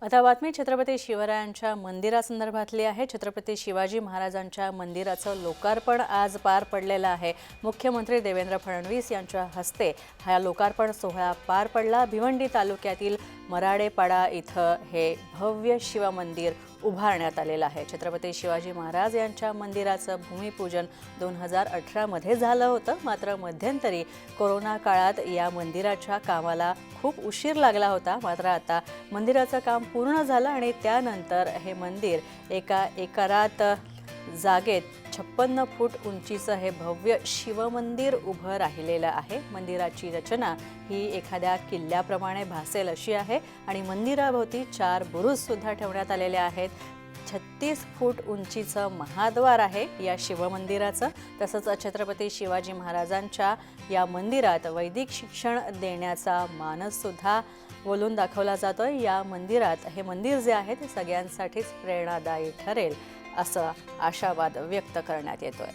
आता बातमी छत्रपती शिवरायांच्या मंदिरासंदर्भातली आहे। छत्रपती शिवाजी महाराजांच्या मंदिराचं लोकार्पण आज पार पडलेलं आहे। मुख्यमंत्री देवेंद्र फडणवीस यांच्या हस्ते हा लोकार्पण सोहळा पार पडला। भिवंडी तालुक्यातील मराडेपाडा इथं हे भव्य शिवमंदिर उभारण्यात आलेलं आहे। छत्रपती शिवाजी महाराज यांच्या मंदिराचं भूमिपूजन 2018 मध्ये झालं होतं, मात्र मध्यंतरी कोरोना काळात या मंदिराच्या कामाला खूप उशीर लागला होता। मात्र आता मंदिराचं काम पूर्ण झालं आणि त्यानंतर हे मंदिर एका एकरात जागेत 56 फूट उंचीचं हे भव्य शिवमंदिर उभं राहिलेलं आहे। मंदिराची रचना ही एखाद्या किल्ल्याप्रमाणे भासेल अशी आहे आणि मंदिराभोवती 4 बुरुज सुद्धा ठेवण्यात आलेले आहेत। 36 फूट उंचीचं महाद्वार आहे या शिवमंदिराचं। तसंच छत्रपती शिवाजी महाराजांच्या या मंदिरात वैदिक शिक्षण देण्याचा मानस सुद्धा बोलून दाखवला जातोय। या मंदिरात हे मंदिर जे आहे ते सगळ्यांसाठीच प्रेरणादायी ठरेल असं आशावाद व्यक्त करण्यात येतोय।